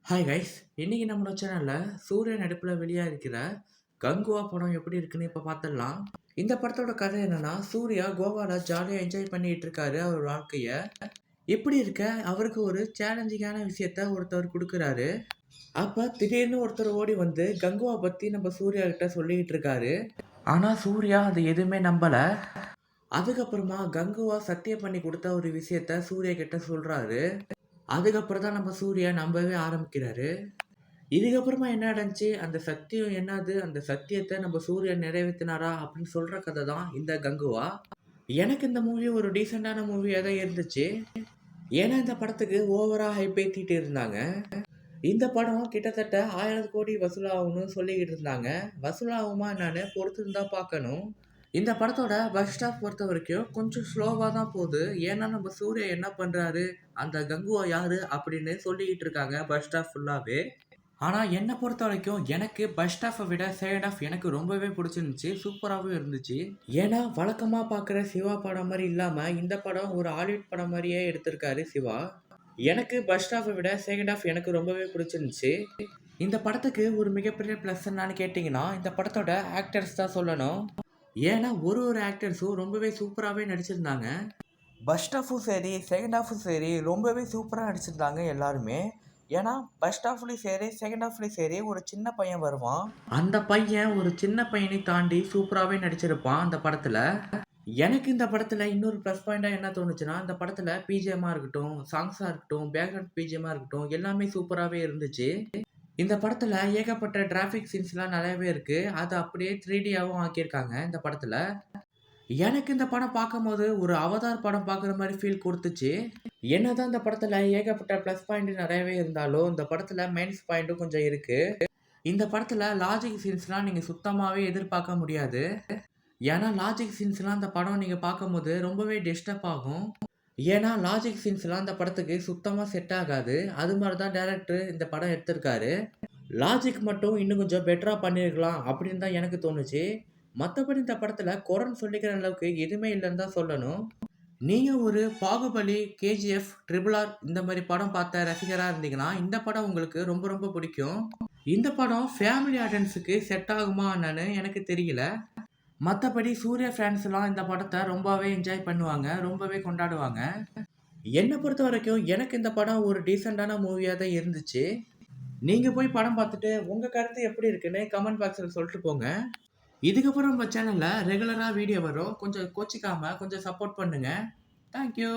Hi guys. இன்னைக்கு நம்மளோட சேனல்ல சூர்யா நடிப்புல வெளியா இருக்கிற கங்குவா படம் எப்படி இருக்குன்னு இப்ப பார்த்துடலாம். இந்த படத்தோட கதை என்னன்னா, சூர்யா கோவால ஜாலியா என்ஜாய் பண்ணிட்டு இருக்காரு அவர் வாழ்க்கைய. இப்படி இருக்க அவருக்கு ஒரு சேலஞ்சிங்கான விஷயத்த ஒருத்தர் குடுக்குறாரு. அப்ப திடீர்னு ஒருத்தர் ஓடி வந்து கங்குவா பத்தி நம்ம சூர்யா கிட்ட சொல்லிட்டு இருக்காரு. ஆனா சூர்யா அது எதுவுமே நம்பல. அதுக்கப்புறமா கங்குவா சத்தியம் பண்ணி கொடுத்த ஒரு விஷயத்த சூர்யா கிட்ட சொல்றாரு. அதுக்கப்புறம் தான் நம்ம சூர்யா நம்பவே ஆரம்பிக்கிறாரு. இதுக்கப்புறமா என்ன நடந்துச்சு? அந்த சத்தியம் என்னது? அந்த சத்தியத்த நம்ம சூர்யா நிறைவேத்தினாரா? அப்படின்னு சொல்ற கதை தான் இந்த கங்குவா. எனக்கு இந்த மூவி ஒரு டீசென்ட்டான மூவியா தான் இருந்துச்சு. ஏன்னா இந்த படத்துக்கு ஓவரா ஹைப் ஏத்திட்டு இருந்தாங்க. இந்த படம் கிட்டத்தட்ட 1000 கோடி வசூலாகும்னு சொல்லிக்கிட்டு இருந்தாங்க. வசூலாகுமா என்னான்னு பொறுத்திருந்து தான் பார்க்கணும். இந்த படத்தோட ஃபர்ஸ்ட் ஹாஃப் பொறுத்தவரைக்கும் கொஞ்சம் ஸ்லோவா தான் போகுது. ஏன்னா நம்ம சூர்யா என்ன பண்றாரு? அந்த கங்குவா யாரு? அப்படின்னு சொல்லிக்கிட்டு இருக்காங்க ஃபர்ஸ்ட் ஹாஃப் ஃபுல்லாவே. ஆனா, என்ன பொறுத்தவரைக்கும் எனக்கு ஃபர்ஸ்ட் ஹாஃப்ப விட செகண்ட் ஹாஃப் எனக்கு ரொம்பவே புடிச்சிருந்துச்சு. சூப்பராவும் இருந்துச்சு. ஏன்னா, வழக்கமா பார்க்குற சிவா படம் மாரி இல்லாம, இந்த படம் ஒரு ஹாலிவுட் படம் மாரியே எடுத்திருக்காரு சிவா. எனக்கு ஃபர்ஸ்ட் ஹாஃப்ப விட செகண்ட் ஹாஃப் எனக்கு ரொம்பவே புடிச்சிருந்துச்சு. இந்த படத்துக்கு ஒரு மிகப்பெரிய ப்ளஸ் என்னான்னு கேட்டீங்கன்னா, இந்த படத்தோட ஆக்டர்ஸ் தான் சொல்லணும். ஏன்னா, ஒரு ஆக்டர்ஸும் ரொம்பவே சூப்பராவே நடிச்சிருந்தாங்க. ஃபர்ஸ்ட் ஹாஃபும் சரி, செகண்ட் ஹாஃபும் சரி ரொம்பவே சூப்பரா நடிச்சிருந்தாங்க எல்லாருமே. ஏன்னா, ஃபர்ஸ்ட் ஹாஃப்லயும் சரி, செகண்ட் ஹாஃப்லயும் சரி ஒரு சின்ன பையன் வருவான். அந்த பையன் ஒரு சின்ன பையனை தாண்டி சூப்பராவே நடிச்சிருப்பான் அந்த படத்துல. எனக்கு இந்த படத்துல இன்னொரு ப்ளஸ் பாயிண்ட்டா என்ன தோணுச்சுன்னா, இந்த படத்துல பிஜிஎம்மா இருக்கட்டும், சாங்ஸா இருக்கட்டும், பேக்ரவுண்ட் பிஜிஎம்மா இருக்கட்டும், எல்லாமே சூப்பராவே இருந்துச்சு. இந்த படத்துல ஏகப்பட்ட டிராஃபிக் சீன்ஸ்லாம் நெறையவே இருக்கு. அத அப்படியே 3Dயாவும் ஆக்கியிருக்காங்க இந்த படத்துல. எனக்கு இந்த படம் பார்க்கும்போது ஒரு அவதார் படம் பார்க்குற மாரி ஃபீல் குடுத்துச்சு. என்னதான் இந்த படத்துல ஏகப்பட்ட ப்ளஸ் பாயிண்ட் நெறையவே இருந்தாலும், இந்த படத்துல மைனஸ் பாயிண்ட்டும் கொஞ்சம் இருக்கு. இந்த படத்துல லாஜிக் சீன்ஸ்லாம் நீங்க சுத்தமாவே எதிர்பார்க்க முடியாது. ஏன்னா, லாஜிக் சீன்ஸ்லாம் இந்த படம் நீங்க பார்க்கும்போது ரொம்பவே டிஸ்டர்ப் ஆகும். ஏன்னா, லாஜிக் சீன்ஸ்லாம் இந்த படத்துக்கு சுத்தமா செட் ஆகாது. அது மாரி தான் டைரக்டர் இந்த படம் எடுத்திருக்காரு. லாஜிக் மட்டும் இன்னும் கொஞ்சம் பெட்டரா பண்ணியிருக்கலாம் அப்படின்னு தான் எனக்கு தோணுச்சு. மத்தபடி இந்த படத்துல குறைன்னு சொல்லிக்கிற அளவுக்கு எதுவுமே இல்லன்னு தான் சொல்லணும். நீங்க ஒரு பாகுபலி, கேஜிஎஃப், ட்ரிபிள் ஆர் இந்த மாரி படம் பார்த்த ரசிகரா இருந்தீங்கன்னா, இந்த படம் உங்களுக்கு ரொம்ப ரொம்ப பிடிக்கும். இந்த படம் ஃபேமிலி ஆடியன்ஸுக்கு செட் ஆகுமா என்னன்னு எனக்கு தெரியல. மத்தபடி சூர்யா ஃபேன்ஸ்லாம் இந்த படத்த ரொம்பவே என்ஜாய் பண்ணுவாங்க. ரொம்பவே கொண்டாடுவாங்க. என்ன பொறுத்தவரைக்கும் எனக்கு இந்த படம் ஒரு டீசென்ட்டான மூவியா தான் இருந்துச்சு. நீங்க போய் படம் பார்த்துட்டு உங்க கருத்து எப்படி இருக்குன்னு கமெண்ட் பாக்ஸ்ல சொல்லிட்டு போங்க. இதுக்கப்புறம் நம்ம சேனல்ல ரெகுலரா வீடியோ வரும். கொஞ்சம் கோச்சிக்காம கொஞ்சம் சப்போர்ட் பண்ணுங்க. Thank you.